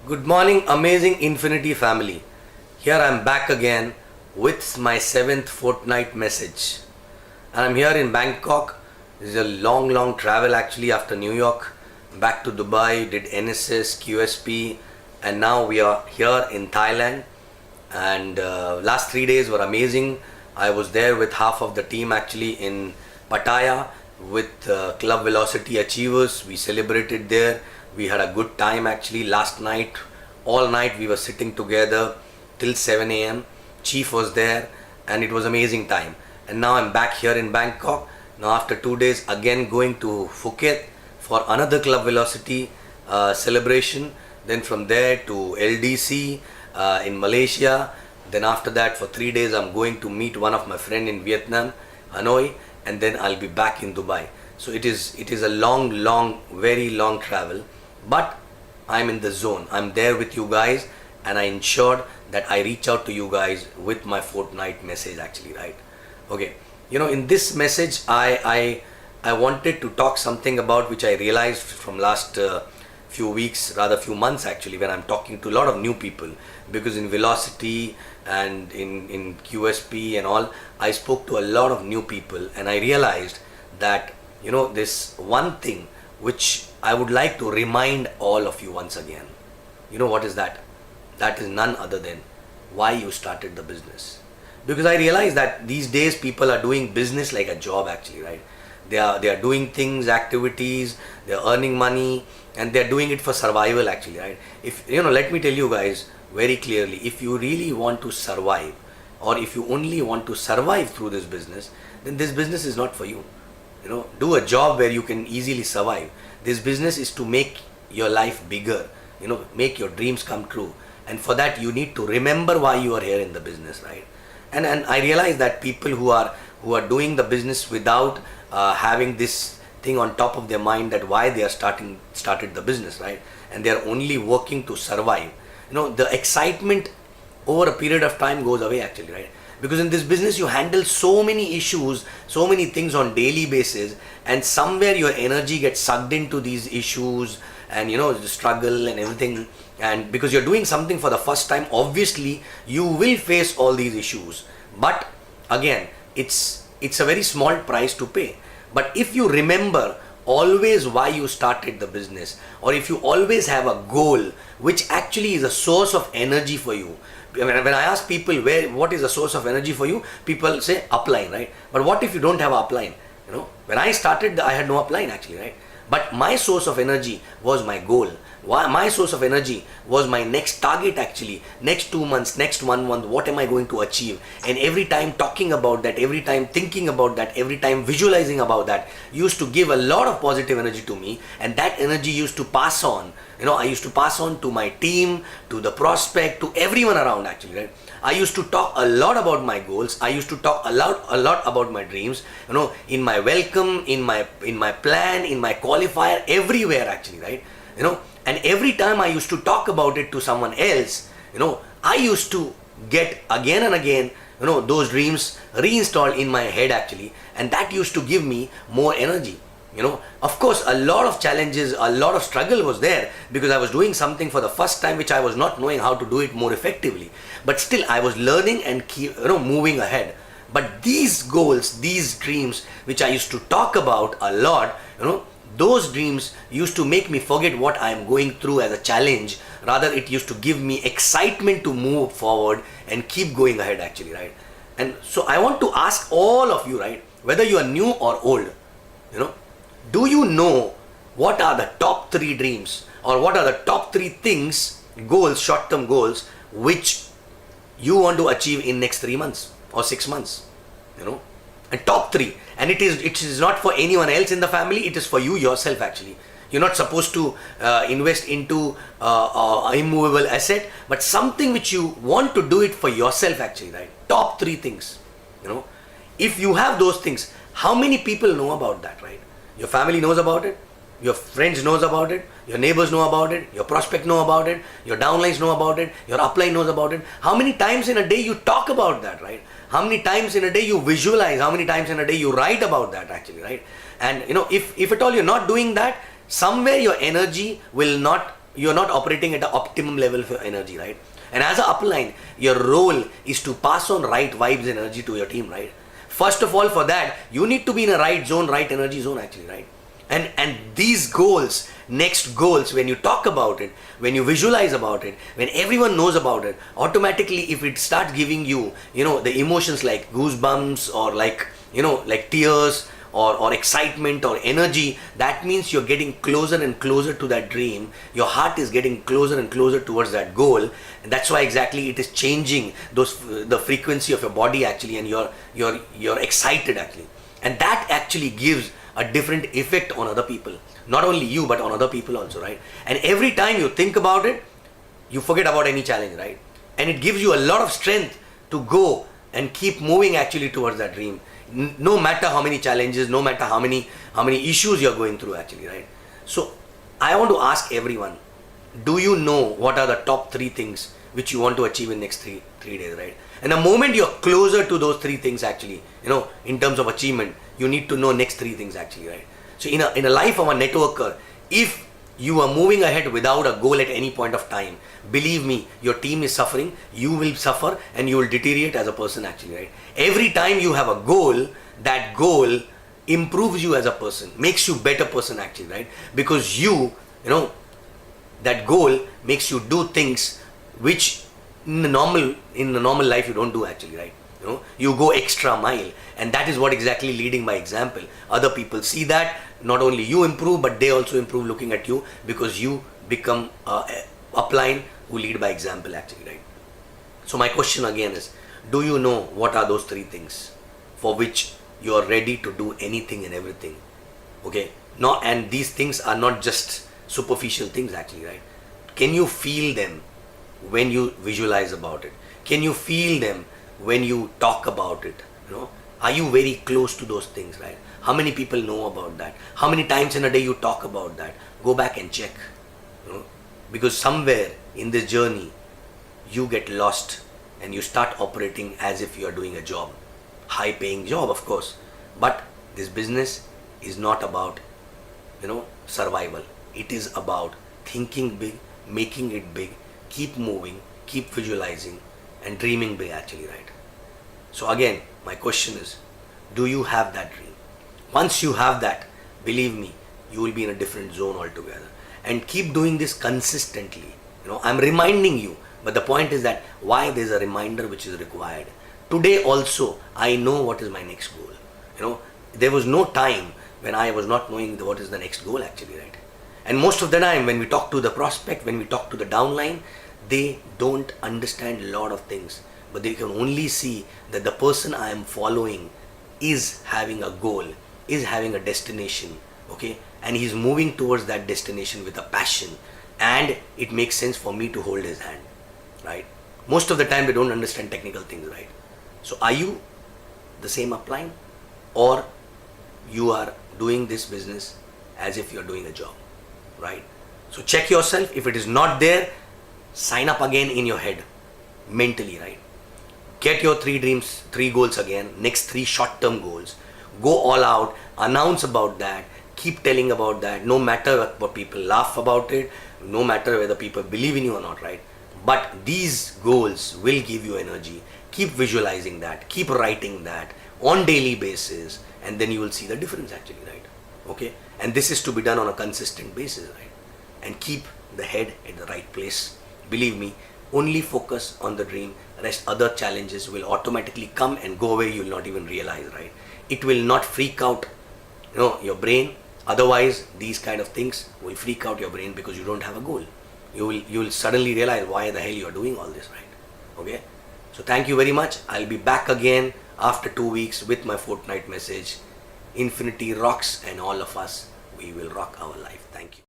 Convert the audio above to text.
Good morning, amazing Infinity family. Here I am back again with my seventh fortnight message. And I'm here in Bangkok. This is a long travel actually after New York. Back to Dubai, did NSS, QSP, and now we are here in Thailand. And last 3 days were amazing. I was there with half of the team actually in Pattaya with Club Velocity Achievers. We celebrated there. We had a good time actually last night. All night we were sitting together till 7 a.m. Chief was there and it was amazing time. And now I'm back here in Bangkok. Now after 2 days again going to Phuket for another Club Velocity celebration. Then from there to LDC in Malaysia. Then after that for 3 days I'm going to meet one of my friend in Vietnam, Hanoi, and then I'll be back in Dubai. So it is a long, very long travel, but I'm in the zone. I'm there with you guys, and I ensured that I reach out to you guys with my fortnight message actually, right? Okay, in this message I wanted to talk something about which I realized from last few weeks, rather few months actually, when I'm talking to a lot of new people, because in Velocity and in QSP and all, I spoke to a lot of new people, and I realized that this one thing which I would like to remind all of you once again. What is that? That is none other than why you started the business. Because I realize that these days people are doing business like a job actually, right? They are doing things, activities, they are earning money, and they are doing it for survival actually, right? If let me tell you guys very clearly, if you really want to survive, or if you only want to survive through this business, then this business is not for you. Do a job where you can easily survive. This business is to make your life bigger, make your dreams come true. And for that you need to remember why you are here in the business, right? And I realize that people who are doing the business without having this thing on top of their mind, that why they are started the business, right? And they are only working to survive. The excitement over a period of time goes away actually, right? Because in this business you handle so many issues, so many things on daily basis, and somewhere your energy gets sucked into these issues and the struggle and everything. And because you're doing something for the first time, obviously you will face all these issues. But again, it's a very small price to pay. But if you remember always why you started the business, or if you always have a goal which actually is a source of energy for you. When I ask people what is a source of energy for you, people say upline, right? But what if you don't have an upline? When I started, I had no upline actually, right? But my source of energy was my goal. My source of energy was my next target actually. Next 2 months, next 1 month, what am I going to achieve? And every time talking about that, every time thinking about that, every time visualizing about that, used to give a lot of positive energy to me. And that energy used to pass on. I used to pass on to my team, to the prospect, to everyone around actually, right? I used to talk a lot about my goals. I used to talk a lot about my dreams, in my welcome, in my plan, in my qualifier, everywhere actually, right? And every time I used to talk about it to someone else, I used to get again and again, those dreams reinstalled in my head actually, and that used to give me more energy. Of course, a lot of challenges, a lot of struggle was there, because I was doing something for the first time which I was not knowing how to do it more effectively. But still I was learning and keep moving ahead. But these goals, these dreams which I used to talk about a lot, those dreams used to make me forget what I am going through as a challenge. Rather, it used to give me excitement to move forward and keep going ahead actually, right? And so I want to ask all of you, right, whether you are new or old, do you know what are the top 3 dreams, or what are the top 3 things, goals, short-term goals, which you want to achieve in next 3 months or 6 months? And top 3. And it is not for anyone else in the family, it is for you yourself actually. You're not supposed to invest into immovable asset, but something which you want to do it for yourself actually, right? Top 3 things. If you have those things, how many people know about that, right? Your family knows about it, your friends knows about it, your neighbors know about it, your prospect know about it, your downlines know about it, your upline knows about it. How many times in a day you talk about that, right? How many times in a day you visualize, how many times in a day you write about that actually, right? And if at all you're not doing that, somewhere your energy will not you're not operating at the optimum level of your energy, right? And as an upline, your role is to pass on right vibes and energy to your team, right? First of all, for that, you need to be in a right zone, right energy zone actually, right? And these goals, next goals, when you talk about it, when you visualize about it, when everyone knows about it, automatically if it starts giving you, the emotions like goosebumps or like, like tears or excitement or energy, that means you're getting closer and closer to that dream. Your heart is getting closer and closer towards that goal. And that's why exactly it is changing the frequency of your body actually, and you're excited actually. And that actually gives a different effect on other people. Not only you, but on other people also, right? And every time you think about it, you forget about any challenge, right? And it gives you a lot of strength to go and keep moving actually towards that dream. No matter how many challenges, no matter how many issues you're going through actually, right? So I want to ask everyone, do you know what are the top 3 things which you want to achieve in next three days, right? And the moment you're closer to those 3 things actually, in terms of achievement, you need to know next 3 things actually, right? So in a life of a networker, if you are moving ahead without a goal at any point of time, believe me, your team is suffering, you will suffer, and you will deteriorate as a person actually, right? Every time you have a goal, that goal improves you as a person, makes you better person actually, right? Because that goal makes you do things which in the normal life you don't do actually, right? You go extra mile, and that is what exactly leading by example. Other people see that, not only you improve, but they also improve looking at you, because you become upline who lead by example actually, right? So my question again is, do you know what are those 3 things for which you are ready to do anything and everything? Okay, and these things are not just superficial things actually, right? Can you feel them when you visualize about it? Can you feel them when you talk about it? Are you very close to those things, right? How many people know about that? How many times in a day you talk about that? Go back and check, because somewhere in this journey you get lost and you start operating as if you are doing a job, high paying job of course, but this business is not about survival. It is about thinking big, making it big, keep moving, keep visualizing and dreaming big actually, right? So again, my question is, do you have that dream? Once you have that, believe me, you will be in a different zone altogether. And keep doing this consistently. I'm reminding you, but the point is that why there's a reminder which is required. Today also, I know what is my next goal. There was no time when I was not knowing what is the next goal actually, right? And most of the time when we talk to the prospect, when we talk to the downline, they don't understand a lot of things, but they can only see that the person I am following is having a goal, is having a destination, okay? And he's moving towards that destination with a passion, and it makes sense for me to hold his hand, right? Most of the time they don't understand technical things, right? So are you the same upline, or you are doing this business as if you're doing a job, right? So check yourself. If it is not there, sign up again in your head mentally, right? Get your 3 dreams, 3 goals again, next 3 short-term goals. Go all out, announce about that, keep telling about that, no matter what people laugh about it, no matter whether people believe in you or not, right? But these goals will give you energy. Keep visualizing that, keep writing that on daily basis, and then you will see the difference actually, right? Okay? And this is to be done on a consistent basis, right? And keep the head at the right place. Believe me, only focus on the dream. Rest other challenges will automatically come and go away. You will not even realize, right? It will not freak out your brain. Otherwise, these kind of things will freak out your brain because you don't have a goal. You will suddenly realize why the hell you are doing all this, right? Okay? So thank you very much. I'll be back again after 2 weeks with my fortnight message. Infinity rocks, and all of us, we will rock our life. Thank you.